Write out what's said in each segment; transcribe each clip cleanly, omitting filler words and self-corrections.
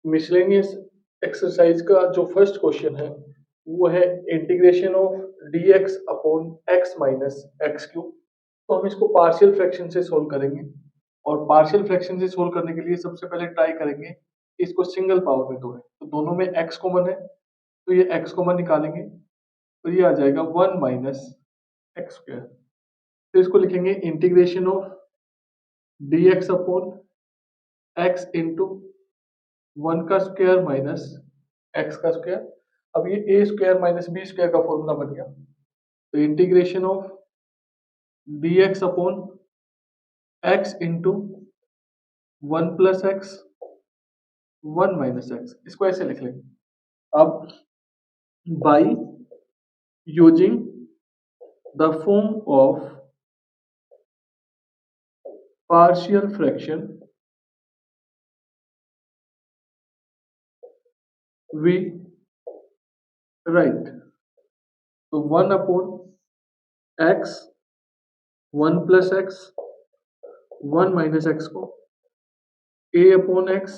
Miscellaneous exercise का जो first question है वो है integration of dx upon x minus x cube. तो हम इसको पार्शियल फ्रैक्शन से सोल्व करेंगे और पार्शियल फ्रैक्शन से सोल्व करने के लिए सबसे पहले ट्राई करेंगे कि इसको सिंगल पावर में तोड़ें। तो दोनों में x कॉमन है तो ये x कॉमन निकालेंगे तो ये आ जाएगा 1 माइनस एक्स स्क्वायर। तो इसको लिखेंगे integration of dx upon x into 1 का स्क्वायर माइनस एक्स का स्क्वायर। अब ये a square minus b square का फॉर्मूला बन गया। तो integration of dx upon x into 1 plus x 1 minus x, इसको ऐसे लिख लेंगे। अब by using the form of partial fraction we write. तो 1 upon x 1 plus x 1 minus x को a upon x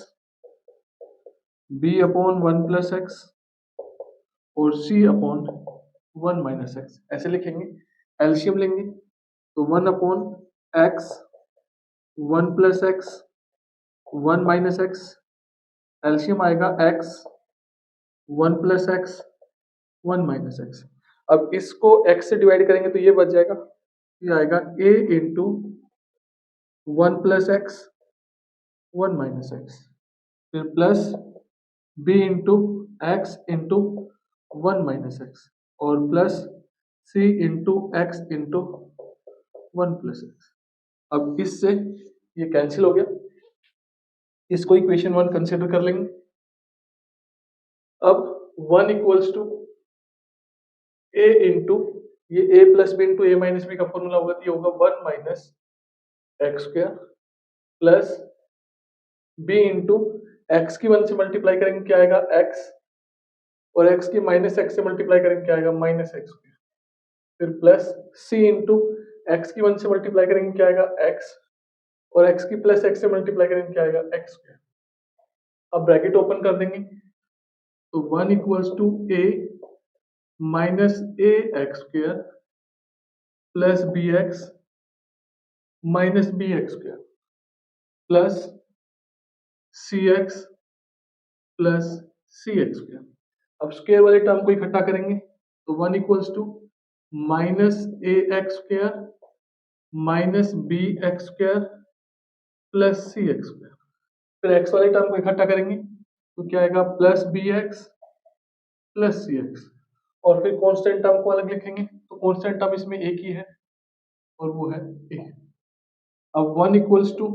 b upon 1 plus x और c upon 1 minus x ऐसे लिखेंगे। एलसीएम लेंगे तो 1 upon x 1 plus x 1 minus x, LCM आएगा x 1 plus x 1 minus x. अब इसको x से डिवाइड करेंगे तो ये बच जाएगा, ये आएगा a into 1 plus x 1 minus x, फिर plus b into x into 1 minus x और plus c into x into 1 plus x. अब इससे ये कैंसिल हो गया, इसको इक्वेशन 1 कंसिडर कर लेंगे। अब 1 इक्वल्स टू a इंटू ये a plus b into a minus b का फॉर्मूला होगा तो ये होगा 1 minus x square plus b into x की 1 से मल्टीप्लाई करेंगे क्या आएगा x और x की माइनस एक्स से मल्टीप्लाई करेंगे क्या आएगा माइनस एक्स स्क्वायर, फिर प्लस c इंटू एक्स की 1 से मल्टीप्लाई करेंगे क्या आएगा x और x की प्लस एक्स से मल्टीप्लाई करेंगे क्या आएगा एक्स स्क्वायर। अब ब्रैकेट ओपन कर देंगे तो 1 equals to a minus a x square plus b x minus b x square plus c x plus c x square. अब स्क्वायर वाले टर्म को इकट्ठा करेंगे तो 1 equals to minus a x square minus b x square plus c x square. फिर x वाले term को इकट्ठा करेंगे तो क्या आएगा plus b x plus c x और फिर कांस्टेंट टर्म को अलग लिखेंगे तो कांस्टेंट टर्म इसमें एक ही है और वो है ए। अब 1 equals to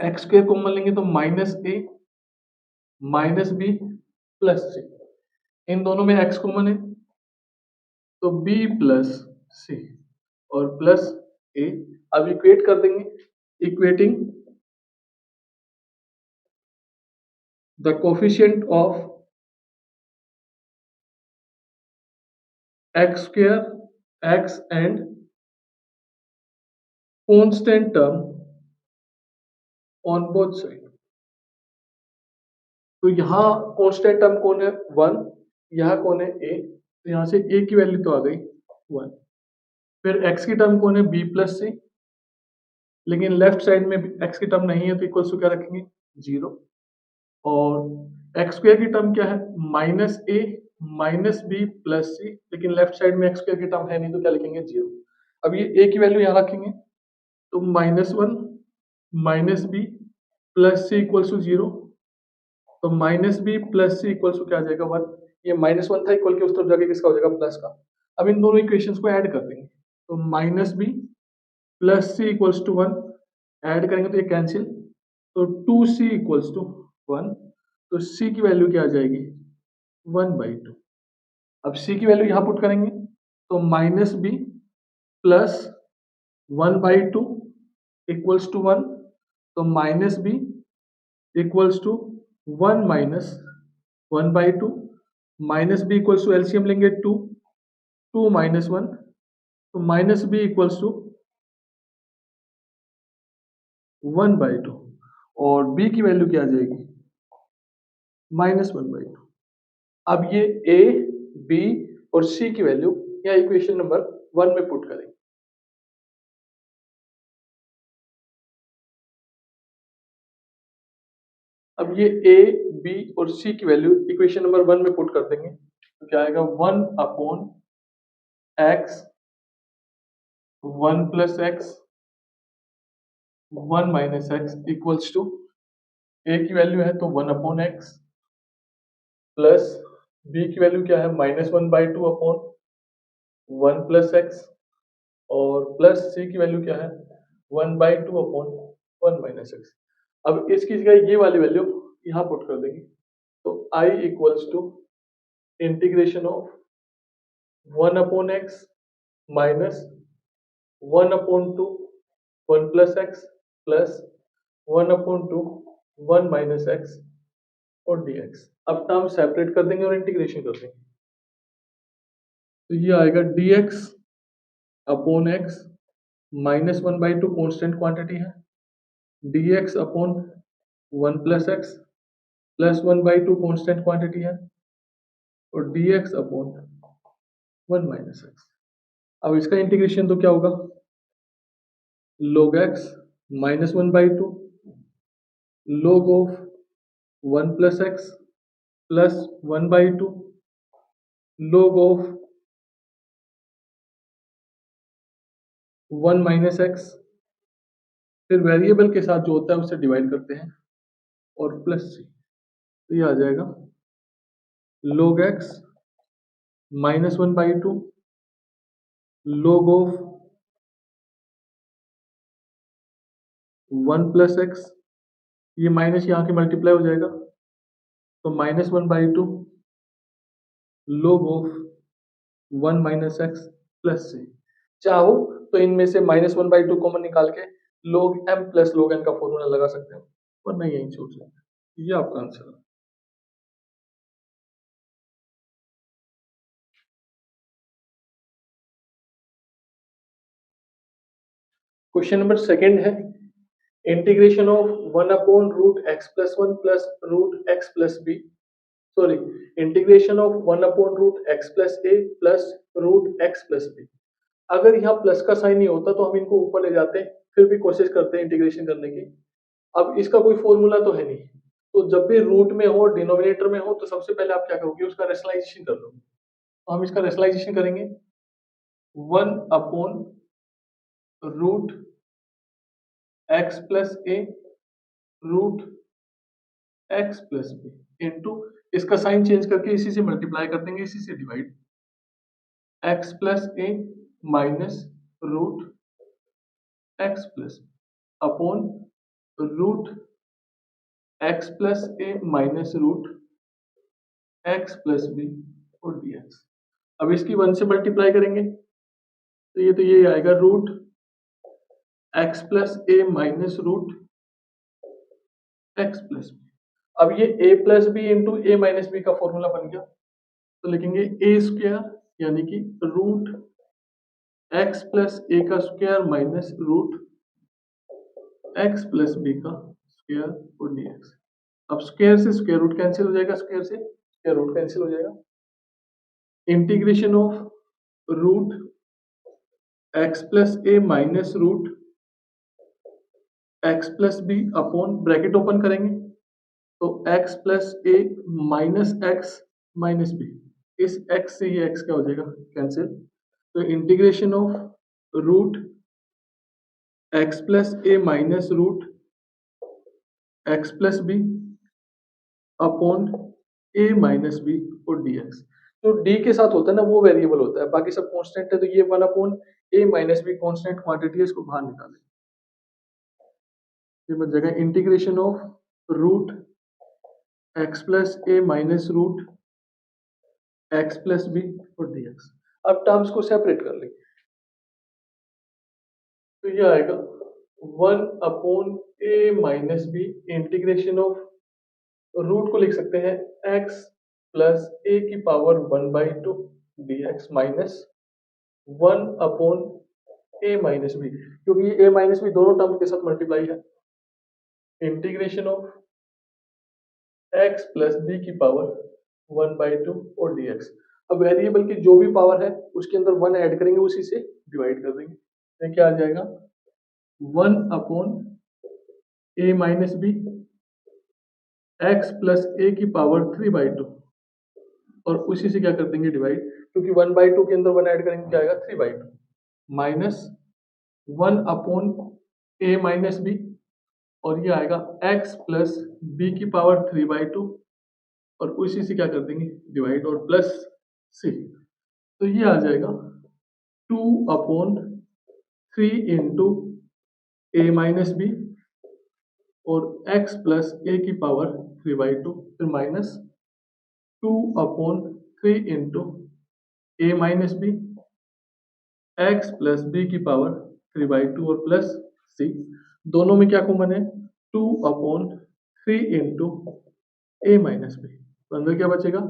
x square common लेंगे तो minus a minus b plus c, इन दोनों में एक्स कॉमन है तो बी प्लस सी और प्लस ए। अब इक्वेट कर देंगे, equating the coefficient of x square x and constant term on both side. तो यहाँ कांस्टेंट टर्म कौन है 1, यहाँ कौन है a, तो यहाँ से a की वैल्यू तो आ गई 1। फिर x की टर्म कौन है b प्लस सी, लेकिन लेफ्ट साइड में x की टर्म नहीं है तो इक्वल्स टू क्या रखेंगे 0। और एक्स स्क्वायर की टर्म क्या है minus a minus b plus सी, लेकिन लेफ्ट साइड में एक्स स्क्वायर की टर्म है नहीं तो क्या लिखेंगे 0। अब ये a की वैल्यू यहाँ रखेंगे तो -1 minus b plus c equals to 0, तो minus b plus c equals to क्या आ जाएगा 1। ये -1 था इक्वल के उस तरफ जाके किसका हो जाएगा प्लस का। अब इन दोनों इक्वेशंस को ऐड कर देंगे तो minus b plus c equals to 1, add करेंगे तो ये कैंसिल तो 2c इक्वल्स टू 1, तो c की वैल्यू क्या आ जाएगी 1/2। अब c की वैल्यू यहाँ पुट करेंगे तो minus b plus 1/2 equals to 1, तो minus b equals to 1 minus 1/2 minus b equals to LCM लेंगे 2 माइनस 1, तो माइनस बी इक्वल्स टू 1/2 और b की वैल्यू क्या आ जाएगी -1/2। अब ये ए, बी और सी की वैल्यू या इक्वेशन नंबर 1 में पुट करेंगे। अब ये ए, बी और सी की वैल्यू इक्वेशन नंबर 1 में पुट कर देंगे तो क्या आएगा 1/x 1 + x 1 - x equals to ए की वैल्यू है तो 1/x प्लस बी की वैल्यू क्या है -1/2 अपॉन 1 + x और प्लस सी की वैल्यू क्या है 1/2 अपॉन 1 - x। अब इसकी जगह ये वाली वैल्यू यहाँ पुट कर देंगे तो I equals to integration of 1/x minus 1/2 1 + x plus 1/2 1 - x और dx। अब टर्म सेपरेट कर देंगे और इंटीग्रेशन कर देंगे तो ये आएगा dx upon x -1/2 constant quantity है dx upon 1 + x plus 1/2 constant quantity है और dx अपॉन 1 - x। अब इसका इंटीग्रेशन तो क्या होगा log x -1/2 log of 1 + x plus 1/2 log of 1 - x फिर वेरिएबल के साथ जो होता है उससे डिवाइड करते हैं और प्लस सी तो ये आ जाएगा log x -1/2 log of 1 + x ये माइनस यहाँ के मल्टीप्लाई हो जाएगा तो -1/2 log ऑफ 1 - x प्लस सी। चाहो तो इनमें से -1/2 कॉमन निकाल के log m plus log n का फॉर्मूला लगा सकते हो वरना यही छोड़ सकते हैं। ये आपका आंसर है। क्वेश्चन नंबर सेकंड है integration of 1/√x+1 plus √x+b sorry integration of 1/√x+a plus √x+b। अगर यहाँ प्लस का साइन नहीं होता तो हम इनको ऊपर ले जाते हैं फिर भी कोशिश करते हैं इंटीग्रेशन करने की। अब इसका कोई फॉर्मूला तो है नहीं तो जब भी रूट में हो डिनोमिनेटर में हो तो सबसे पहले आप क्या करोगे उसका रेशनलाइजेशन कर लो तो हम इसका रेशनलाइजेशन करेंगे 1/√x+a √x+b इंटू इसका साइन चेंज करके इसी से मल्टीप्लाई कर देंगे इसी से divide x+a minus √x+ upon √x+a minus √x+b और dx। अब इसकी 1 से मल्टीप्लाई करेंगे तो ये आएगा √x+a माइनस √x+b। अब ये a+b इंटू a-b का फॉर्मूला बन गया तो लिखेंगे a² यानी कि √x+a का स्क्वायर माइनस √x+b का स्क्वायर और dx। अब स्क्वायर से स्क्वायर रूट कैंसिल हो जाएगा स्क्वायर से स्क्वायर रूट कैंसिल हो जाएगा integration of √x+a minus √x+b upon bracket open करेंगे तो x+a minus x minus b इस x से ये x क्या हो जाएगा कैंसिल तो integration of √x+a minus √x+b upon a minus b और dx। जो d के साथ होता है ना वो वेरिएबल होता है बाकी सब कांस्टेंट है तो ये 1 upon a minus b constant quantity है इसको बाहर निकालें ये बन जाएगा integration of √x+a minus √x+b और dx। अब टर्म्स को सेपरेट कर लेंगे तो ये आएगा 1 upon a minus b integration of root को लिख सकते हैं x प्लस a की power 1/2 dx minus 1 upon a minus b क्योंकि a माइनस b दोनों टर्म के साथ मल्टीप्लाई है integration of x plus b की पावर 1/2 और dx। अब वेरिएबल की जो भी पावर है उसके अंदर 1 ऐड करेंगे, उसी से डिवाइड कर देंगे। तो क्या आ जाएगा 1/a minus b x plus a की पावर 3/2 और उसी से क्या कर देंगे डिवाइड, क्योंकि 1/2 के अंदर 1 ऐड करेंगे क्या आएगा 3/2 माइनस 1/a माइनस बी और ये आएगा x प्लस बी की पावर 3/2 और उसी से क्या कर देंगे डिवाइड और प्लस सी। तो ये आ जाएगा 2/3 इंटू a माइनस बी और x प्लस a की पावर 3/2 फिर minus 2/3 into a minus b x plus b की पावर 3/2 और प्लस सी। दोनों में क्या कॉमन है 2/3 इंटू a माइनस बी। तो अंदर क्या बचेगा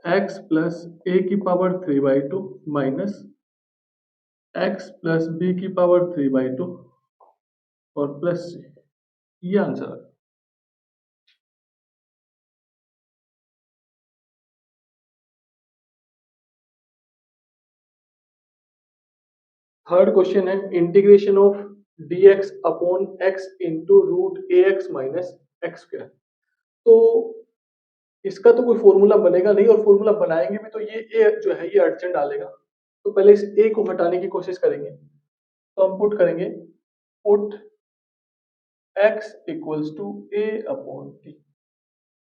x प्लस a की power 3/2 minus x plus b की पावर 3/2 और प्लस सी। ये आंसर है। थर्ड क्वेश्चन है integration of dx upon x into root ax minus x square. तो इसका तो कोई फॉर्मूला बनेगा नहीं, और फॉर्मूला बनाएंगे भी तो ये a जो है ये अड़चन डालेगा। तो पहले इस a को हटाने की कोशिश करेंगे। तो हम पुट करेंगे put x equals to a upon t,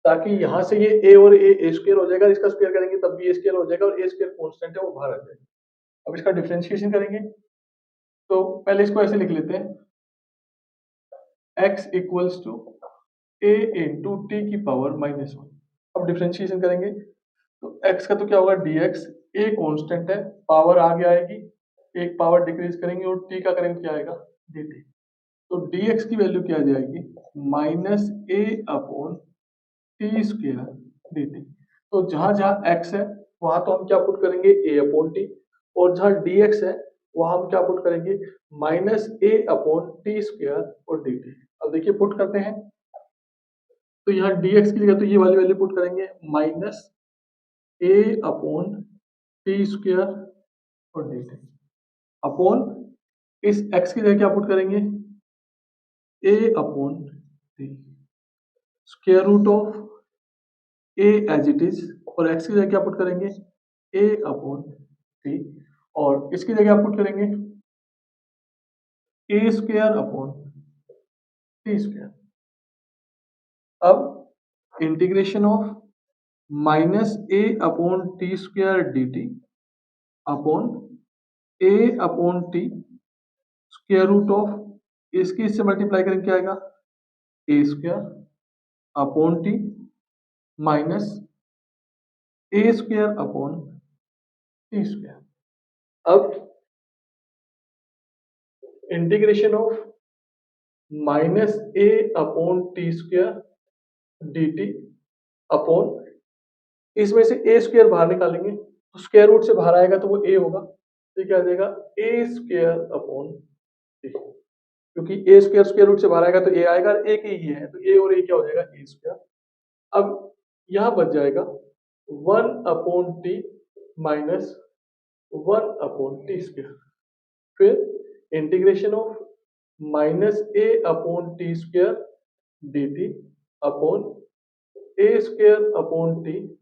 ताकि यहां से ये a और a स्क्वायर हो जाएगा, इसका स्क्वायर करेंगे तब भी a स्क्वायर हो जाएगा और a स्क्वायर कांस्टेंट है वो बाहर आ जाएगा। अब इसका डिफरेंशिएशन करेंगे तो पहले इसको ऐसे लिख लेते हैं x equals to a into t की पावर -1। अब डिफरेंशिएशन करेंगे तो x का तो क्या होगा dx, a कांस्टेंट है पावर आगे आएगी, एक पावर डिक्रीज करेंगे और t का करेंगे क्या आएगा dt। तो dx की वैल्यू क्या आ जाएगी -a upon t square dt। तो जहां जहां x है वहां तो हम क्या पुट करेंगे a अपॉन टी, और जहां dx है वहां हम क्या पुट करेंगे -a अपॉन टी स्क्वायर और dt। अब देखिए पुट करते हैं तो यहाँ dx की जगह तो ये वाली वैल्यू पुट करेंगे -a अपॉन टी स्क्वायर और dt अपॉन इस x की जगह क्या पुट करेंगे a upon t square root of a as it is, और x की जगह क्या पुट करेंगे a अपॉन टी और इसकी जगह आप पुट करेंगे a square upon t square. अब integration of -a upon t square dt upon a upon t square root of इसकी इससे मल्टीप्लाई करेंगे क्या आएगा a square upon t minus a square upon t square. अब integration of -a upon t square dt upon इसमें से a square बाहर निकालेंगे तो स्क्वायर रूट से बाहर आएगा तो वो a होगा, तो क्या आ जाएगा a स्क्वायर अपॉन टी, क्योंकि a स्क्वायर स्क्वायर रूट से बाहर आएगा तो a आएगा, a की ही है तो a और a क्या हो जाएगा a स्क्वायर। अब यहाँ बच जाएगा 1 upon t minus 1 upon t square, फिर integration of -a upon t square dt upon a square upon t,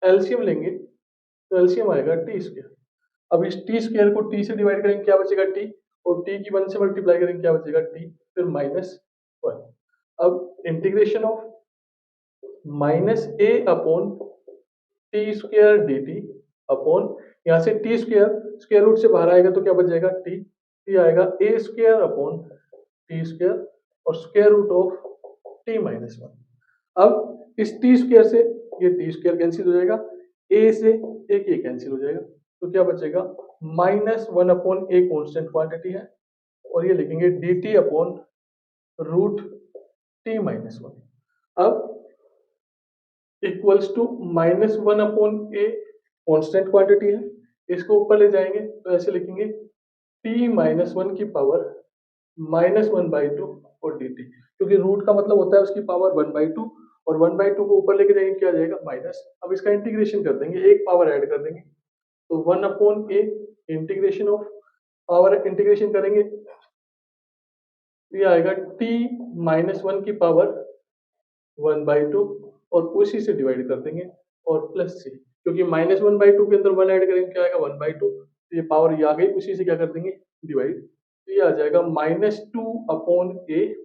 LCM लेंगे तो एलसीएम आएगा टी स्क्वायर। अब इस टी स्क्वायर को टी से डिवाइड करेंगे क्या बचेगा टी, और टी की 1 से मल्टीप्लाई करेंगे क्या बचेगा टी, फिर -1। अब integration of -a upon t square dt upon यहाँ से टी स्क्वायर स्क्वायर रूट से बाहर आएगा तो क्या बच जाएगा टी आएगा a square upon t square और स्क्वायर रूट ऑफ t-1। अब इस टी स्क्वायर से ये टी स्क्वायर कैंसिल हो जाएगा, a से एक ये कैंसिल हो जाएगा, तो क्या बचेगा -1 अपॉन a कांस्टेंट क्वांटिटी है और ये लिखेंगे dt अपॉन रूट t-1। अब equals to -1 upon a constant quantity है, इसको ऊपर ले जाएंगे तो ऐसे लिखेंगे t-1 की पावर -1/2 और dt, क्योंकि रूट का मतलब होता है उसकी पावर 1/2 और 1/2 को ऊपर लेके जाएंगे क्या आ जाएगा माइनस। अब इसका इंटीग्रेशन कर देंगे, एक पावर ऐड कर देंगे, तो 1/a integration of power integration करेंगे तो ये आएगा t-1 की पावर 1/2 और उसी से डिवाइड कर देंगे और प्लस से, क्योंकि -1/2 के अंदर 1 ऐड करेंगे क्या आएगा 1/2, तो ये पावर ये आ गई, उसी से क्या कर देंगे डिवाइड, तो ये आ जाएगा -2/a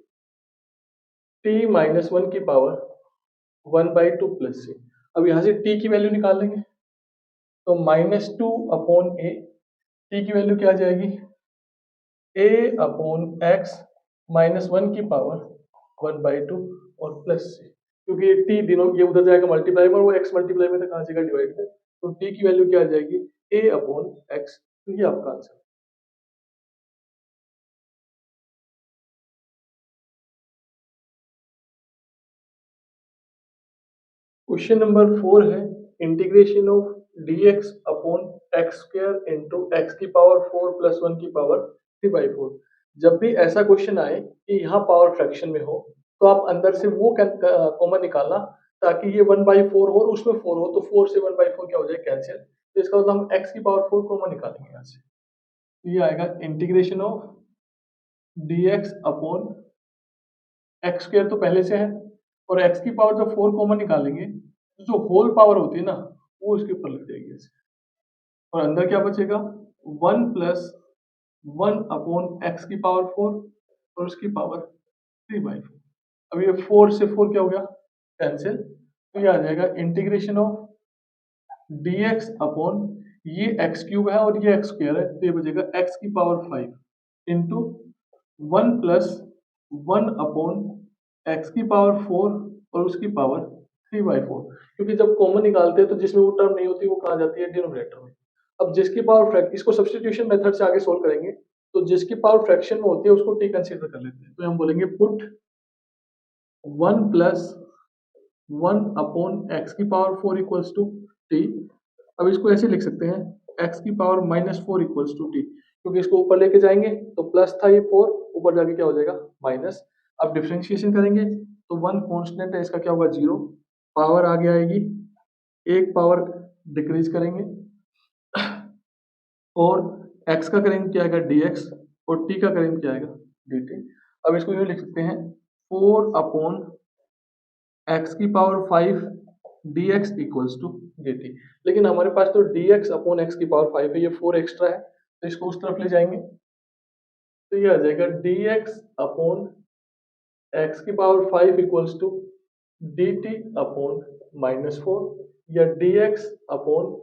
t-1 की पावर 1/2 प्लस से। अब यहाँ से t की वैल्यू निकाल लेंगे, तो -2/a t की वैल्यू क्या आ जाएगी a/x -1 की पावर 1/2 और प्लस से, क्योंकि ये t दिनों ये उधर जाएगा मल्टीप्लाई में और वो x मल्टीप्लाई में तो कहाँ जाएगा डिवाइड में, तो t की वैल्यू क्या आ जाएगी a/x, तो ये आपका आंसर। क्वेश्चन नंबर 4 है integration of dx upon x square into x की पावर 4 प्लस 1 की पावर 3/4। जब भी ऐसा क्वेश्चन आए कि यहाँ पावर फ्रैक्शन में हो तो आप अंदर से वो कॉमन निकालना ताकि ये 1/4 हो और उसमें 4 हो, तो 4 से 1/4 क्या हो जाए कैंसिल, तो इसका मतलब हम x की पावर 4 कॉमन निकालेंगे यहाँ से, तो ये आएगा integration of dx upon x square तो पहले से है और x की पावर जब 4 कॉमन निकालेंगे तो जो होल पावर होती है ना वो इसके ऊपर लग जाएगी ऐसे, और अंदर क्या बचेगा 1 प्लस 1/x की पावर 4 और उसकी पावर 3/4। अब ये 4 से 4 क्या हो गया कैंसिल, तो ये आ जाएगा इंटीग्रेशन ऑफ dx अपॉन ये x क्यूब है और ये x स्क्वायर है, तो ये बचेगा x की पावर 5 इंटू 1 प्लस 1/x की पावर 4 और उसकी पावर 3/4, क्योंकि जब कॉमन निकालते हैं तो जिसमें वो टर्म नहीं होती वो कहाँ जाती है डिनोमिनेटर में। अब जिसकी पावर फ्रैक्शन, इसको सब्स्टिट्यूशन मेथड से आगे सोल्व करेंगे, तो जिसकी पावर फ्रैक्शन में होती है उसको t कंसीडर कर लेते हैं, तो हम बोलेंगे पुट 1 प्लस 1/x की पावर 4 इक्वल्स टू t। अब इसको ऐसे लिख सकते हैं x की पावर -4 इक्वल्स टू t, क्योंकि इसको ऊपर लेके जाएंगे तो प्लस था ये 4 ऊपर जाके क्या हो जाएगा माइनस। अब डिफरेंशिएशन करेंगे तो 1 कांस्टेंट है, इसका क्या होगा 0, पावर आगे आएगी, एक पावर डिक्रीज करेंगे और x का करेंगे क्या आएगा dx और t का करेंगे क्या आएगा dt। अब इसको यूँ लिख सकते हैं 4/x की power 5 dx equals to dt, लेकिन हमारे पास तो dx अपॉन x की पावर 5 है, ये 4 एक्स्ट्रा है तो इसको उस तरफ ले जाएंगे, तो ये आ जाएगा dx अपॉन x की power 5 equals to dt upon -4 या dx अपॉन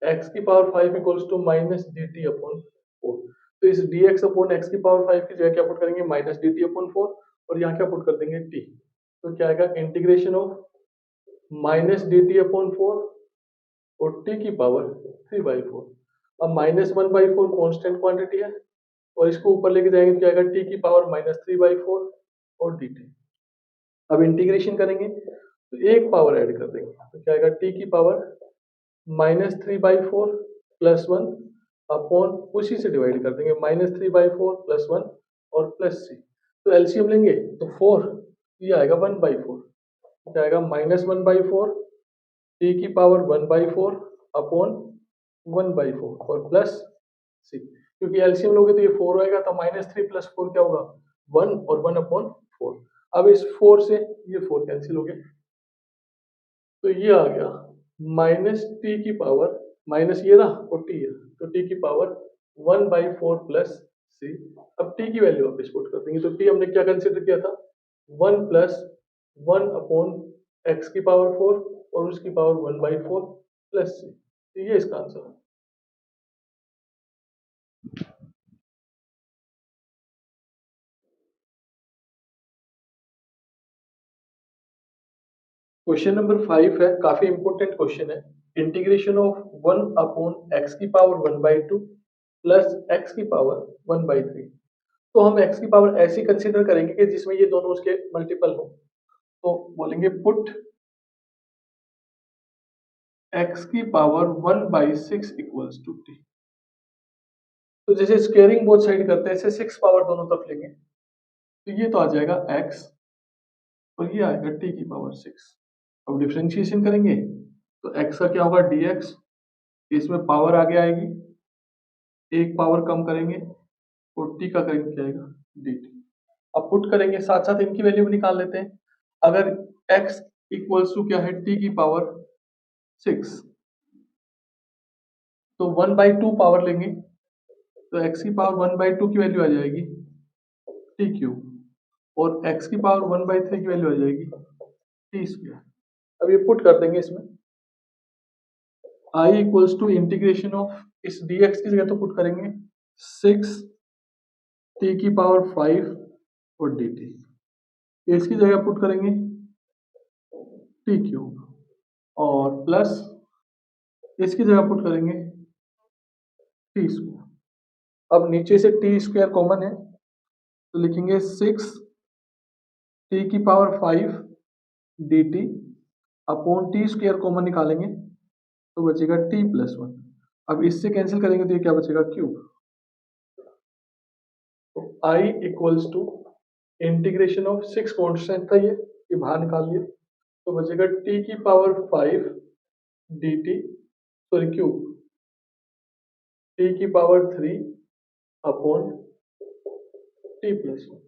x की power 5 equals to minus dt upon 4। तो इस dx अपॉन x की पावर 5 की जगह क्या पुट करेंगे माइनस dt अपॉन 4 और यहाँ क्या पुट कर देंगे t, तो क्या आएगा integration of minus dt upon 4 और t की पावर 3/4। अब -1/4 कांस्टेंट क्वांटिटी है और इसको ऊपर लेके जाएंगे तो क्या आएगा t की पावर -3/4 और dt। अब इंटीग्रेशन करेंगे तो एक पावर ऐड कर देंगे, तो क्या आएगा t की पावर -3/4 प्लस 1 अपॉन उसी से डिवाइड कर देंगे -3/4 प्लस 1 और प्लस c, तो एलसीएम लेंगे तो 4, ये आएगा 1/4, क्या आएगा -1/4 t की पावर 1/4 अपॉन 1/4 और प्लस c, क्योंकि एलसीएम लोगे तो ये 4 आएगा, तो -3 प्लस 4 क्या होगा 1 और 1/4। अब इस 4 से ये 4 कैंसिल हो गया, तो ये आ गया माइनस टी की पावर माइनस ये ना और टी है, तो टी की पावर 1/4 प्लस सी। अब टी की वैल्यू आप पुट कर देंगे, तो टी हमने क्या कंसिडर किया था 1 प्लस 1 अपॉन एक्स की पावर 4 और उसकी पावर 1/4 प्लस सी, तो ये इसका आंसर है। क्वेश्चन नंबर 5 है, काफी इंपॉर्टेंट क्वेश्चन है। इंटीग्रेशन ऑफ 1 अपॉन एक्स की पावर 1/2 प्लस एक्स की पावर 1/3। तो हम x की पावर ऐसी कंसीडर करेंगे कि जिसमें ये दोनों उसके मल्टीपल हो, तो बोलेंगे पुट x की पावर 1/6 इक्वल्स टू t। तो जैसे स्क्वेयरिंग बोथ साइड करते हैं ऐसे 6 पावर दोनों तरफ लेंगे, तो ये तो आ जाएगा x और ये आएगा t की पावर 6। अब डिफरेंशिएशन करेंगे तो x का क्या होगा dx, इसमें पावर आगे आएगी, एक पावर कम करेंगे और t का करेंगे क्या आएगा dt। अब पुट करेंगे, साथ साथ इनकी वैल्यू भी निकाल लेते हैं। अगर x इक्वल्स टू क्या है t की पावर 6, तो 1/2 पावर लेंगे तो x की पावर 1/2 की वैल्यू आ जाएगी t क्यूब और x की पावर 1/3 की वैल्यू आ जाएगी t स्क्वायर। अब ये पुट कर देंगे इसमें, i equals to integration of इस dx की जगह तो पुट करेंगे 6 t की पावर 5 और dt, इसकी जगह पुट करेंगे t क्यूब और प्लस इसकी जगह पुट करेंगे टी स्क्वायर। अब नीचे से टी स्क्वायर कॉमन है तो लिखेंगे 6 टी की power 5 d t upon t square common निकालेंगे तो बचेगा टी प्लस 1। अब इससे कैंसिल करेंगे तो ये क्या बचेगा क्यूब। तो I equals to integration of 6 constant था ये बाहर निकाल लिया तो बचेगा टी की power 5 d t sorry cube t की पावर 3 अपॉन टी प्लस 1।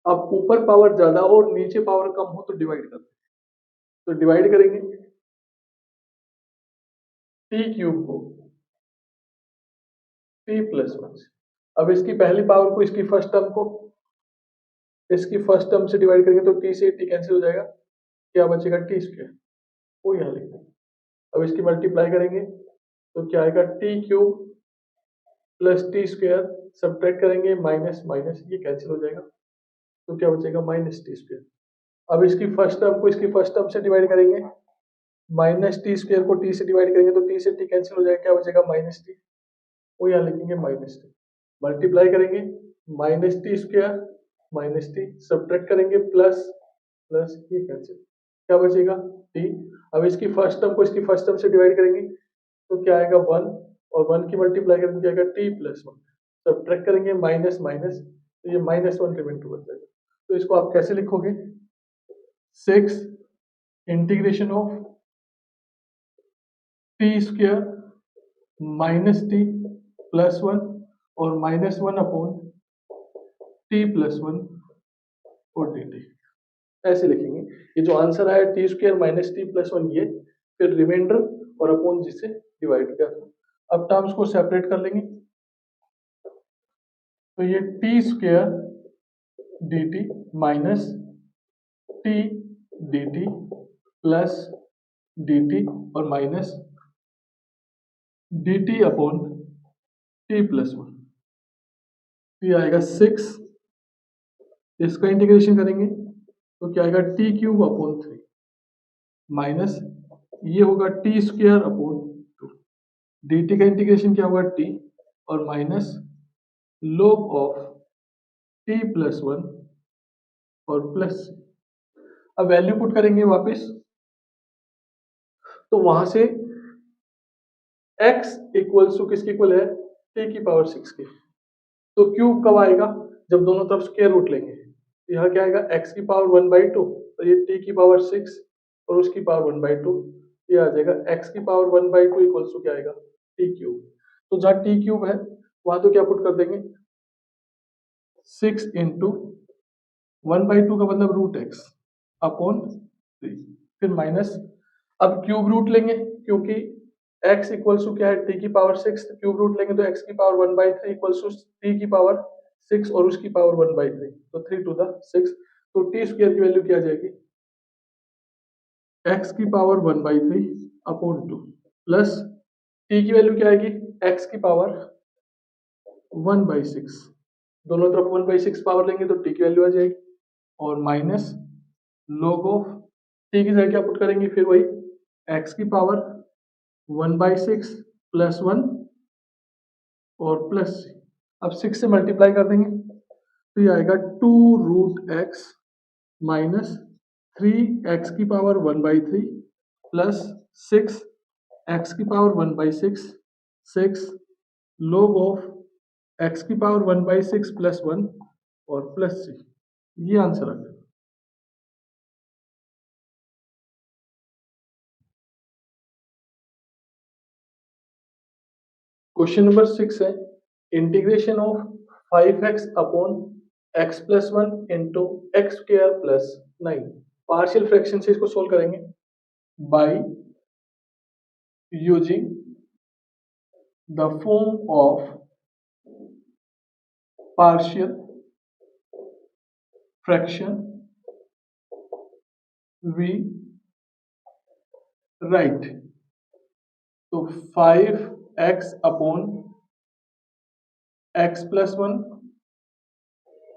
अब ऊपर पावर ज्यादा हो और नीचे पावर कम हो तो डिवाइड कर, तो डिवाइड करेंगे टी क्यूब को टी प्लस 1 से। अब इसकी पहली पावर को इसकी फर्स्ट टर्म को इसकी फर्स्ट टर्म से डिवाइड करेंगे तो टी से टी कैंसिल हो जाएगा, क्या बचेगा टी स्क्वायर, वो यहाँ लिखेंगे। अब इसकी मल्टीप्लाई करेंगे तो क्या आएगा T cube plus T square, subtract करेंगे माइनस माइनस ये कैंसिल हो जाएगा तो क्या बचेगा माइनस टी स्क्वायर। अब इसकी फर्स्ट टर्म को इसकी फर्स्ट टर्म से डिवाइड करेंगे, माइनस टी स्क्वायर को टी से डिवाइड करेंगे तो टी से टी कैंसिल हो जाएगा, क्या बचेगा माइनस टी, वो यहाँ लिखेंगे माइनस टी। मल्टीप्लाई करेंगे minus T square minus T, subtract करेंगे प्लस प्लस ये कैंसिल, क्या बचेगा टी। अब इसकी फर्स्ट टर्म को इसकी फर्स्ट टर्म से डिवाइड करेंगे तो क्या आएगा 1 और 1 की मल्टीप्लाई करेंगे क्या आएगा टी प्लस 1, सब्ट्रैक्ट करेंगे माइनस माइनस तो ये -1 रिमेन टू बच जाएगा। तो इसको आप कैसे लिखोगे 6 integration of T square minus T plus 1 और -1 अपॉन टी प्लस 1 और डी टी, ऐसे लिखेंगे। ये जो आंसर आया T square minus T plus 1 ये, फिर रिमाइंडर और अपॉन जिससे डिवाइड किया था। अब टर्म्स को सेपरेट कर लेंगे तो ये t square d t minus t d t plus d t और minus d t upon t plus 1, ये आएगा 6, इसका इंटीग्रेशन करेंगे तो क्या आएगा टी क्यूब अपॉन 3 माइनस ये होगा T square upon 2, D T का इंटीग्रेशन क्या होगा टी और minus log of T plus 1 और प्लस। अब वैल्यू पुट करेंगे वापस तो वहां से x इक्वल्स टू किसके इक्वल है t की पावर 6 के, तो क्यूब कब आएगा जब दोनों तरफ स्क्वायर रूट लेंगे, तो यहाँ क्या आएगा x की पावर 1/2 और ये t की पावर 6 और उसकी पावर 1/2, ये आ जाएगा x की पावर 1/2 इक्वल्स टू क्या आएगा t क्यूब। तो जहाँ t क्यूब है वहां तो क्या पुट कर देंगे 6 इंटू 1/2 का मतलब √x अपॉन 3, फिर माइनस, अब क्यूब रूट लेंगे क्योंकि x इक्वल्स टू क्या है t की पावर 6, क्यूब रूट लेंगे तो x की पावर 1/3 इक्वल्स टू t की पावर 6 और उसकी पावर 1/3 तो 3 टू द 6, तो t स्क्वायर की वैल्यू क्या आ जाएगी x की पावर 1/3 अपॉन 2 प्लस t की वैल्यू क्या आएगी x की पावर 1/6, दोनों तरफ 1/6 पावर लेंगे तो t की वैल्यू आ जाएगी और माइनस log ऑफ t की जगह क्या पुट करेंगे फिर वही x की पावर 1/6 प्लस 1 और प्लस, अब 6 से मल्टीप्लाई कर देंगे तो ये आएगा 2√x माइनस 3x की पावर 1/3 प्लस 6x की पावर 1/6 6 log ऑफ x की पावर 1/6 प्लस 1 और प्लस 6, ये आंसर आ गया। क्वेश्चन नंबर 6 है integration of 5x upon x plus 1 into x square plus 9। Partial fraction से इसको सोल्व करेंगे by using the form of partial fraction we write. तो 5x upon x plus 1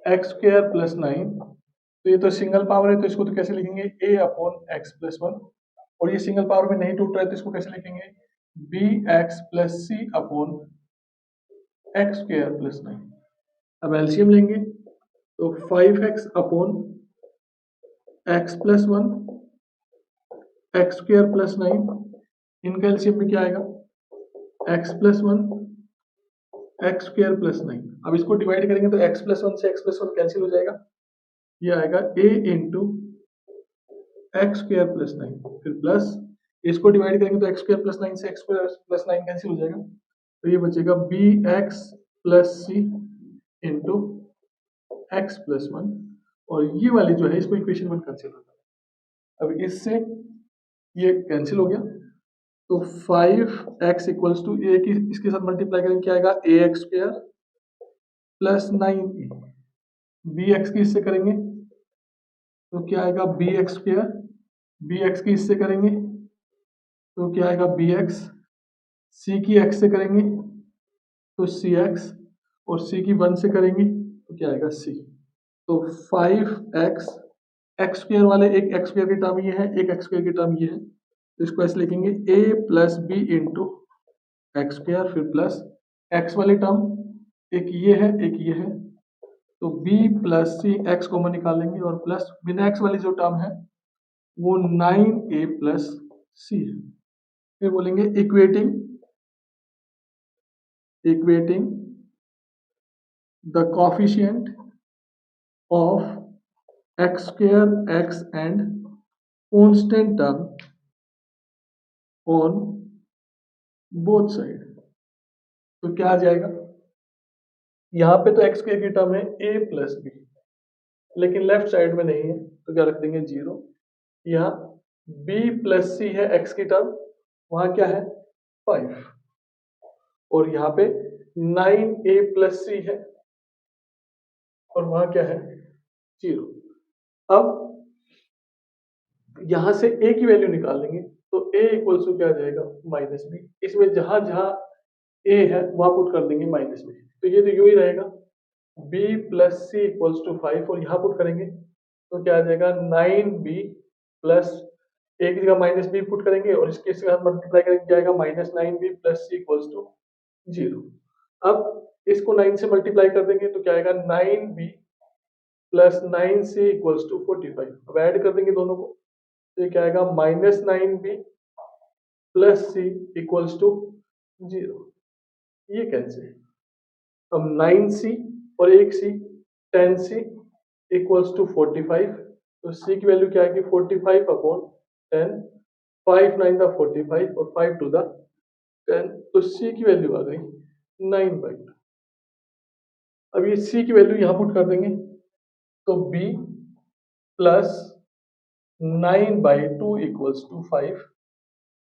x square plus 9, तो ये तो single power है तो इसको तो कैसे लिखेंगे a अपॉन एक्स प्लस 1, और ये सिंगल पावर में नहीं टूट रहा है तो इसको कैसे लिखेंगे bx plus c upon x square plus 9। अब एलसीएम लेंगे तो 5x upon x plus 1 x square plus 9, इनका एलसीएम में क्या आएगा x plus 1 x square plus 9। अब इसको डिवाइड करेंगे तो x प्लस 1 से x प्लस 1 कैंसिल हो जाएगा, ये आएगा a into x square plus 9, फिर प्लस इसको डिवाइड करेंगे तो x स्क्वायर प्लस 9 से x स्क्वायर प्लस 9 कैंसिल हो जाएगा, तो ये बचेगा bx plus c into x plus 1, और ये वाली जो है इसको इक्वेशन 1 कंसीडर करना। अब इससे ये कैंसिल हो गया तो 5x इक्वल्स टू ए की इसके साथ मल्टीप्लाई करेंगे क्या आएगा a x square plus 9e, b x की इससे करेंगे तो क्या आएगा b x square, b x की इससे करेंगे तो क्या आएगा बी एक्स, सी की एक्स से करेंगे तो सी एक्स, और सी की 1 से करेंगे तो क्या आएगा सी। तो 5x एक्स स्क्वायर वाले एक एक्स स्क्वायर की टर्म ये है, एक एक्स स्क्वायर की टर्म ये है, तो इसको ऐसे लिखेंगे a plus b into x square, फिर प्लस एक्स वाली टर्म एक ये है एक ये है, तो b plus c x common निकालेंगे और प्लस बिना एक्स वाली जो टर्म है वो 9a प्लस सी है। फिर बोलेंगे equating the coefficient of x square x and constant term on both side, तो क्या आ जाएगा, यहाँ पे तो एक्स स्क्वायर की टर्म है a प्लस बी, लेकिन लेफ्ट साइड में नहीं है तो क्या रख देंगे 0। यहाँ b प्लस सी है एक्स की टर्म, वहां क्या है 5, और यहाँ पे 9a प्लस सी है और वहां क्या है 0। अब यहां से a की वैल्यू निकाल लेंगे तो a इक्वल्स टू क्या आ जाएगा माइनस बी, इसमें जहां जहां a है वहां पुट कर देंगे माइनस बी, तो ये तो यूं ही रहेगा b plus c equals to 5, और यहाँ पुट करेंगे तो क्या आ जाएगा 9b प्लस एक की जगह माइनस बी पुट करेंगे और इसके साथ मल्टीप्लाई करेंगे क्या आएगा minus 9b plus c equals to 0। अब इसको 9 से मल्टीप्लाई कर देंगे तो क्या आएगा 9b plus 9c equals to 45। अब ऐड कर देंगे दोनों को तो ये क्या आएगा minus 9b plus c equals to 0, ये कैंसिल। अब 9c और एक c 10c इक्वल्स टू 45, तो c की वैल्यू क्या आएगी 45 अपॉन 10, 5 9 द 45 और 5 टू द 10, तो c की वैल्यू आ गई 9/2। अब ये c की वैल्यू यहाँ पुट कर देंगे तो b प्लस 9/2 इक्वल्स टू 5,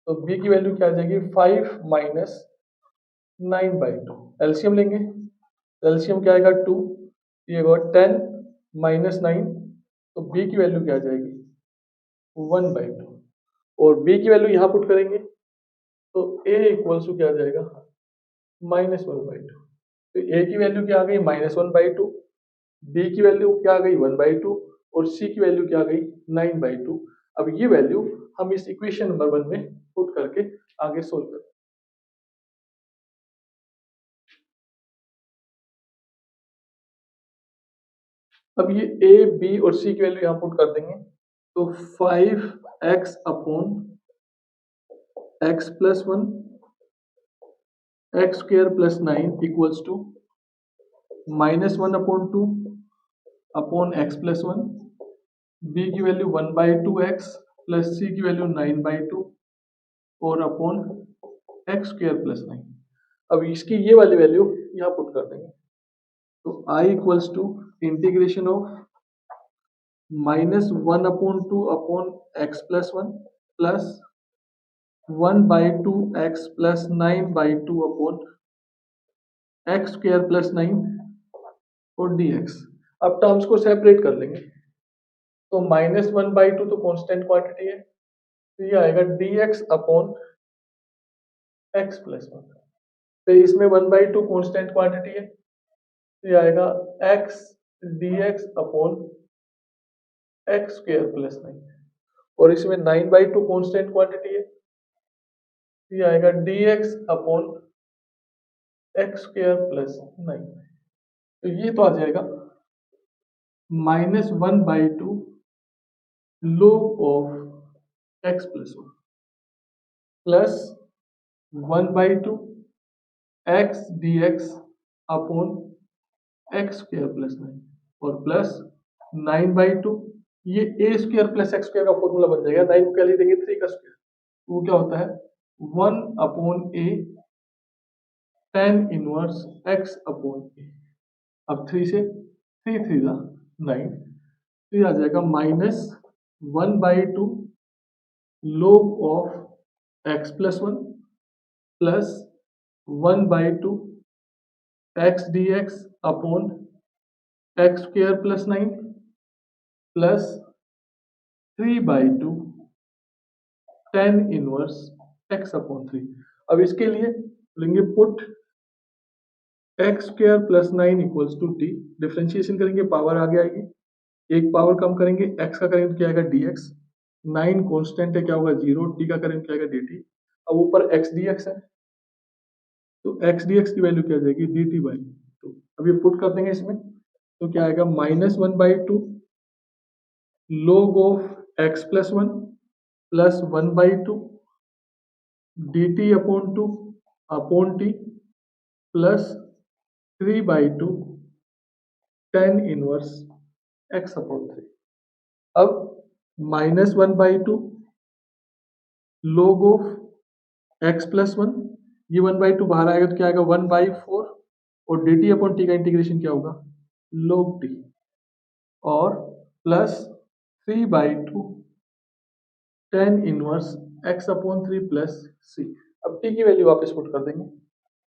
तो b की वैल्यू क्या आ जाएगी 5 माइनस 9/2। एलसीएम लेंगे, एलसीएम क्या आएगा 2, ये 10 माइनस 9, तो b की वैल्यू क्या आ जाएगी 1/2, और b की वैल्यू यहाँ पुट करेंगे तो a इक्वल्स टू क्या आ जाएगा -1/2, तो a की वैल्यू क्या आ गई -1/2, b की वैल्यू क्या आ गई 1/2 और c की वैल्यू क्या आ गई 9/2। अब ये वैल्यू हम इस इक्वेशन नंबर 1 में पुट करके आगे सोल्व करें। अब ये a b और c की वैल्यू यहाँ पुट कर देंगे तो 5x upon x plus 1 x square plus 9 equals to -1 upon 2 upon x plus 1, b की वैल्यू 1/2x प्लस c की वैल्यू 9/2 और अपॉन एक्स स्क्वायर प्लस 9। अब इसकी ये वाली वैल्यू यहाँ पुट कर देंगे, तो I equals to integration of -1/2 upon plus 1/2x+9/2 upon x square plus 9 और dx। अब टर्म्स को सेपरेट कर लेंगे, तो -1/2 तो कांस्टेंट क्वांटिटी है, तो ये आएगा dx अपॉन x+1। फिर इसमें 1/2 कांस्टेंट क्वांटिटी है, तो ये आएगा x dx upon x square plus 9, और इसमें 9/2 कांस्टेंट क्वांटिटी है, तो ये आएगा dx upon x square plus 9। तो ये तो आ जाएगा -1/2 log of x+1 plus 1/2 x dx upon x square plus 9 और प्लस 9/2, ये a square plus x square का फॉर्मूला बन जाएगा। 9 को क्या लिख देंगे 3 का स्क्वायर, वो क्या होता है 1/a tan inverse x upon a। अब 3 से 3 3 जा 9, तो ये आ जाएगा -1/2 log of x+1 plus 1/2 x dx upon x square plus 9 plus 3/2 tan inverse x upon 3। अब इसके लिए लेंगे put x square plus 9 equals to t, differentiation करेंगे पावर आगे आएगी, एक पावर कम करेंगे, x का करेंगे तो क्या आएगा dx, 9 कांस्टेंट है क्या होगा 0, t का करेंगे क्या आएगा dt। अब ऊपर x dx है, तो x dx की वैल्यू क्या आ जाएगी dt बाई, तो अब ये पुट कर देंगे इसमें, तो क्या आएगा -1/2 log of x+1 plus 1/2 dt upon 2 upon t plus 3/2 tan inverse x upon 3। अब -1/2 log ऑफ x+1, ये 1/2 बाहर आएगा तो क्या आएगा 1/4, और dt अपॉन t का इंटीग्रेशन क्या होगा log t, और plus 3/2 tan inverse x upon 3 plus c। अब t की वैल्यू वापस पुट कर देंगे,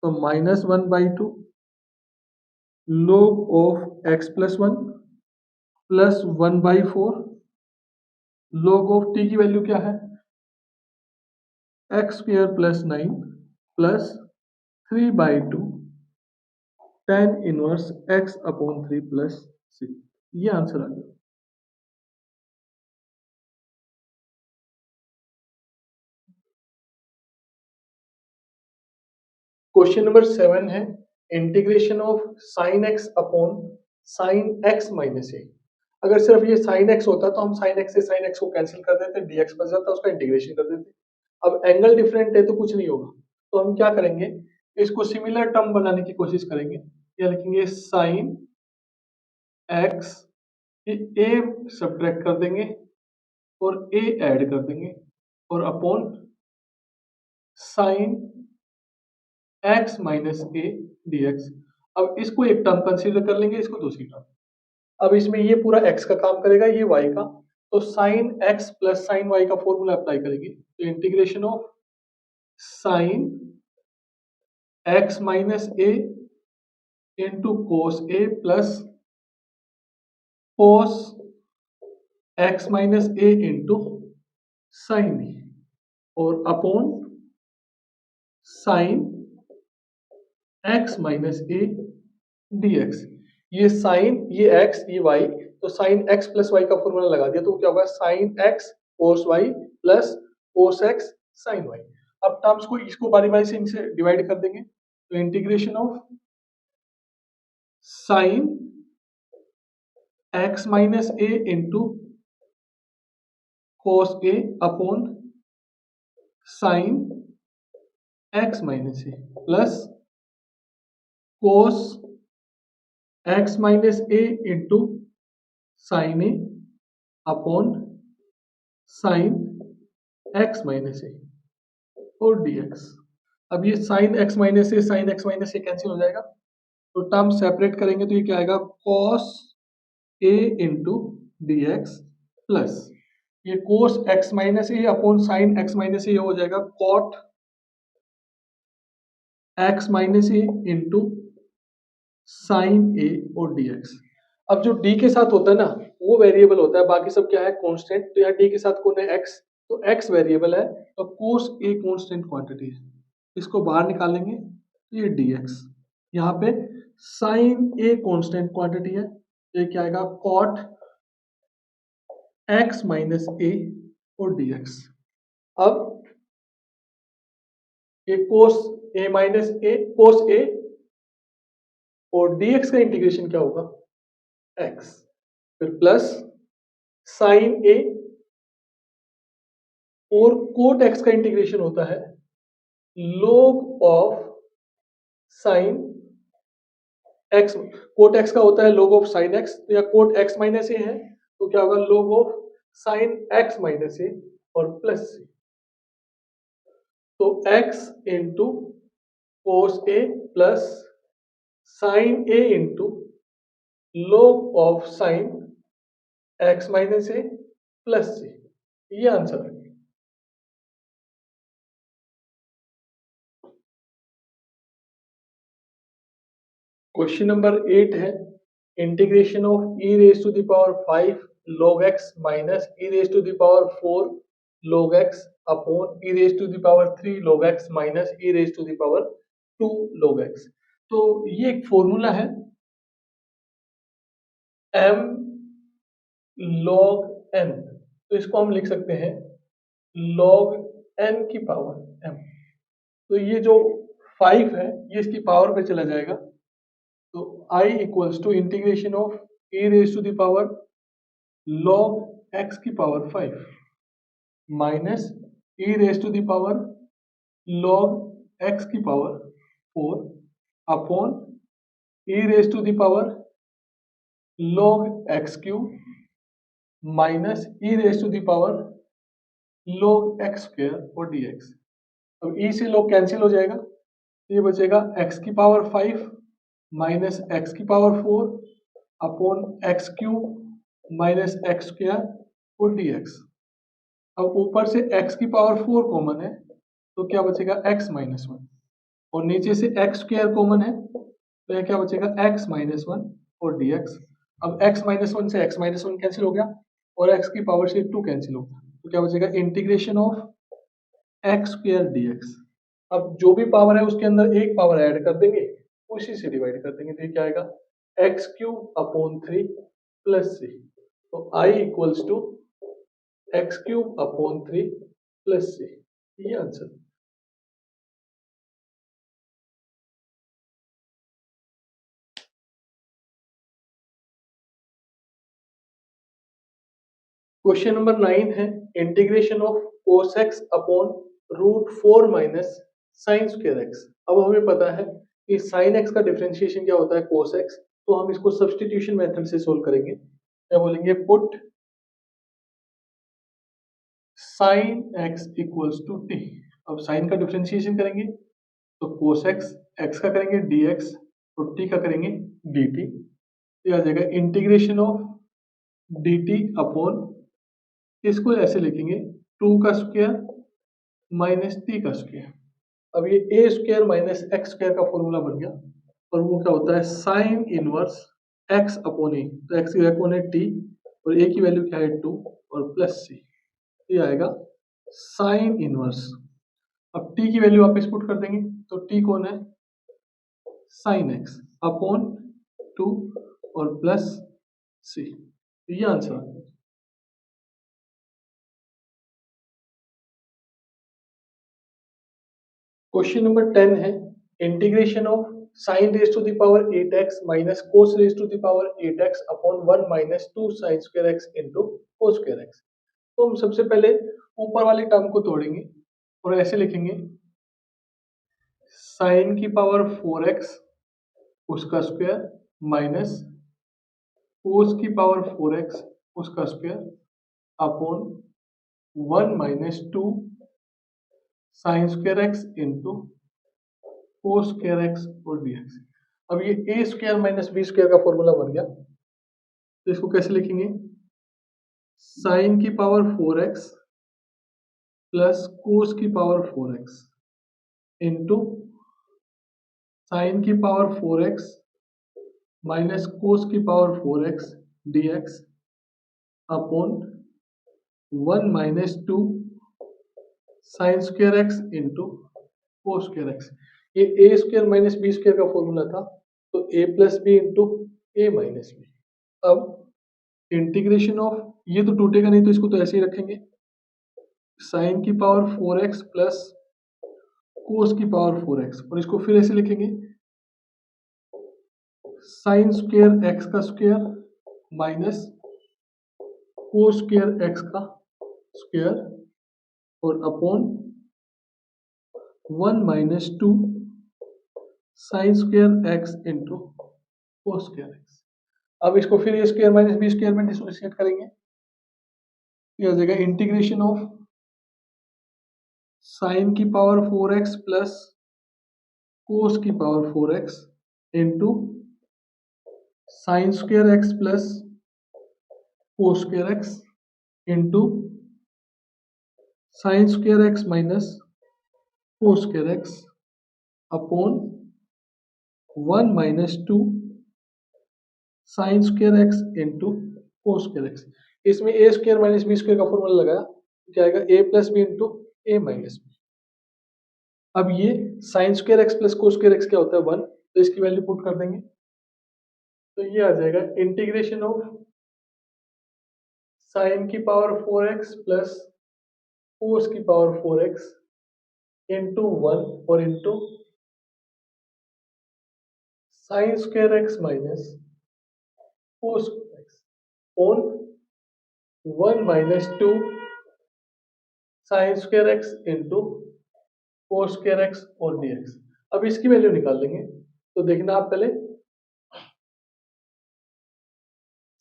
तो -1/2 log of x+1 plus 1/4 log of t की वैल्यू क्या है x square plus 9 plus 3/2 tan inverse x upon 3 plus c। ये आंसर आ गया। क्वेश्चन नंबर 7 है integration of sine x upon sine x minus ए। अगर सिर्फ ये साइन x होता तो हम साइन x से साइन x को कैंसिल कर देते, dx बच जाता, उसका इंटीग्रेशन कर देते। अब एंगल डिफरेंट है तो कुछ नहीं होगा, तो हम क्या करेंगे इसको सिमिलर टर्म बनाने की कोशिश करेंगे। क्या लिखेंगे साइन x, ए सब्ट्रैक्ट कर देंगे और a ऐड कर देंगे, और upon sine x minus a dx। अब इसको एक टर्म कंसीडर कर लेंगे, इसको दूसरी टर्म। अब इसमें ये पूरा x का काम करेगा, ये y का, तो sine x plus sine y का फॉर्मूला अप्लाई करेंगे, तो integration of sine x minus a into cos a plus cos x minus a into sine a, और upon sine x minus a dx। ये sine, ये x, ये y, तो sine x plus y का formula लगा दिया, तो क्या होगा sine x cos y plus cos x sine y। अब टर्म्स को इसको बारी बारी से इनसे डिवाइड कर देंगे, तो integration of sine x minus a into cos a upon sine x minus a plus cos x minus a into sine a upon sine x minus a और dx। अब ये sine x minus a sine x minus a cancel हो जाएगा, तो term separate करेंगे तो ये क्या आएगा, cos A into D x plus ये कोस एक्स माइनस ए अपॉन साइन एक्स माइनस ए हो जाएगा cot x minus a into sine a और डी एक्स। अब जो डी के साथ होता है ना वो वेरिएबल होता है, बाकी सब क्या है कांस्टेंट, तो यहाँ डी के साथ कौन है एक्स, तो एक्स वेरिएबल है, तो कोस ए कांस्टेंट क्वांटिटी है, इसको बाहर निकालेंगे तो ये डी एक्स, यहाँ पे साइन ए कांस्टेंट क्वांटिटी है, ये क्या आएगा कॉट एक्स माइनस ए और डी एक्स। अब ये कोस ए माइनस ए कोस ए और dx का इंटीग्रेशन क्या होगा x, फिर प्लस साइन ए और कोट x का इंटीग्रेशन होता है log of sine x, cot x का होता है log ऑफ साइन x, तो या कोट x माइनस ए है तो क्या होगा log of sine x minus a और प्लस से, तो x into cos a plus sine a into log of sine x minus a plus c, ये आंसर है। क्वेश्चन नंबर 8 है integration of e raise to the power 5 log x minus e raise to the power 4 log x upon e raise to the power 3 log x minus e raise to the power 2 log x। तो ये एक formula है m log n, तो इसको हम लिख सकते हैं log n की पावर m, तो ये जो 5 है ये इसकी पावर पे चला जाएगा, तो i equals to integration of e raise to the power log x की power 5 minus e raise to the power log x की power 4 upon e raise to the power log x cube minus e raise to the power log x square और dx। अब e से log cancel हो जाएगा, ये बचेगा x की power 5 minus x की power 4 upon x cube minus x square और dx। अब ऊपर से x की पावर 4 कॉमन है तो क्या बचेगा x माइनस 1, और नीचे से x स्क्वायर कॉमन है तो यह क्या बचेगा x माइनस 1 और dx। अब x माइनस 1 से x माइनस 1 कैंसिल हो गया और x की पावर से 2 कैंसिल हो गया, तो क्या बचेगा integration of x square dx। अब जो भी पावर है उसके अंदर एक पावर ऐड कर देंगे, उसी से डिवाइड कर देंगे, तो ये क्या आएगा x cube upon 3 plus c, तो i equals to x cube upon 3 plus c, ये आंसर। क्वेश्चन नंबर 9 है integration of cos x upon root 4 minus sine square x। अब हमें पता है कि साइन x का डिफरेंशिएशन क्या होता है cos x, तो हम इसको सब्स्टिट्यूशन मेथड से सोल्व करेंगे। क्या बोलेंगे, put sine x equals to t। अब साइन का डिफरेंशिएशन करेंगे तो cos x, x का करेंगे dx और t का करेंगे dt, ये आ जाएगा इंटीग्रेशन ऑफ dt अपॉन, इसको ऐसे लिखेंगे 2 का स्क्वायर माइनस t का स्क्वायर। अब ये a square minus x square का फॉर्मूला बन गया, और वो क्या होता है sine inverse x upon a, तो x की वैल्यू कौन है t और a की वैल्यू क्या है 2 और प्लस c, ये आएगा साइन इनवर्स। अब t की वैल्यू आप पुट कर देंगे तो t कौन है साइन x अपॉन 2 और प्लस c, ये आंसर है। क्वेश्चन नंबर 10 है integration of sine raise to the power 8x minus cos raise to the power 8x upon 1 minus 2 sine square x into cos square x। तो हम सबसे पहले ऊपर वाले टर्म को तोड़ेंगे और ऐसे लिखेंगे साइन की पावर 4x उसका स्क्वायर माइनस कोस की पावर 4x उसका square upon 1 minus 2 sine square x into cos square x और dx। अब ये a square minus b square का फॉर्मूला बन गया, तो इसको कैसे लिखेंगे? साइन की पावर 4x प्लस कोस की पावर 4x इंटू साइन की पावर 4x माइनस कोस की power 4x dx upon 1 minus 2 sine square x into cos square x. ये a square minus b square का फॉर्मूला था, तो ए plus b into a minus B. अब integration of, ये तो टूटेगा नहीं तो इसको तो ऐसे ही रखेंगे, साइन की पावर 4x प्लस कोस की पावर 4x, और इसको फिर ऐसे लिखेंगे साइन स्क्वायर एक्स का square minus cos square x का स्क्वायर और upon 1 minus 2 sine square x into cos square x. अब इसको फिर ए स्क्वायर माइनस बी स्क्वायर में डिसोसिएट करेंगे, ये हो जाएगा इंटीग्रेशन ऑफ साइन की पावर 4x प्लस कोस की power 4x into sine square x plus cos square x into sine square x minus cos square x upon 1 minus 2 sine square x into cos square x. इसमें ए square minus b square का formula लगाया, क्या आएगा? ए plus b into a minus B. अब ये sign square x plus cos square x क्या होता है? 1, तो इसकी वैल्यू पुट कर देंगे, तो ये आ जाएगा इंटीग्रेशन ऑफ साइन की पावर 4x प्लस कोस की पावर 4x इंटू 1 और into sine square x minus cos x on 1 minus 2 sine square x into cos square x और dx। अब इसकी वैल्यू निकाल लेंगे, तो देखना आप पहले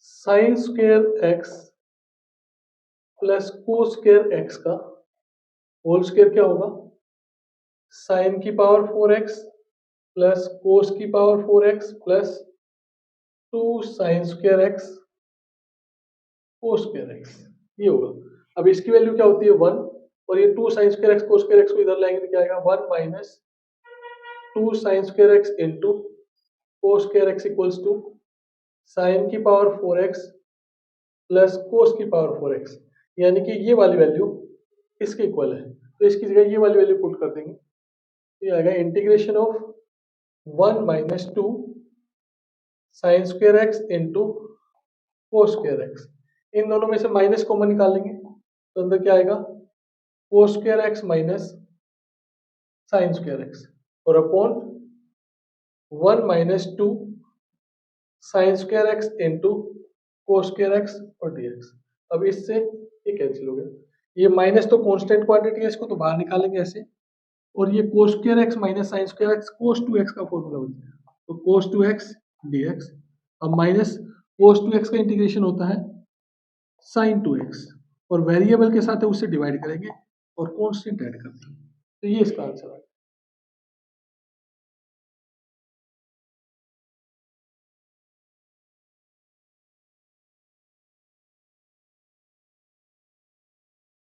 sign square x plus cos square x का होल स्क्वायर क्या होगा? साइन की पावर 4x प्लस कोस की power 4x plus 2 sine square x cos square x, ये होगा। अब इसकी वैल्यू क्या होती है? 1, और ये 2 sine square x cos square x को इधर लाएंगे तो क्या आएगा? 1 minus 2 sine square x into cos square x equals to sine की पावर 4x प्लस कोस की पावर 4x, यानी कि ये वाली वैल्यू इसके इक्वल है, तो इसकी जगह ये वाली वैल्यू पुट कर देंगे, तो ये आएगा integration of 1 minus 2 sine square x into cos square x. इन दोनों में से माइनस कॉमन निकाल लेंगे, तो अंदर क्या आएगा? Cos square x minus sine square x और upon 1 minus 2 sine square x into cos square x और dx। अब इससे ये कैंसिल हो गया, ये माइनस तो कांस्टेंट क्वांटिटी है, इसको तो बाहर निकालेंगे ऐसे, और ये cos square x minus sine square x cos 2x का फॉर्मूला बन जाएगा, तो कोस 2x dx। अब माइनस कोस 2x का इंटीग्रेशन होता है साइन 2x, और वेरिएबल के साथ है उससे डिवाइड करेंगे और कांस्टेंट ऐड कर देंगे, तो ये इसका आंसर है।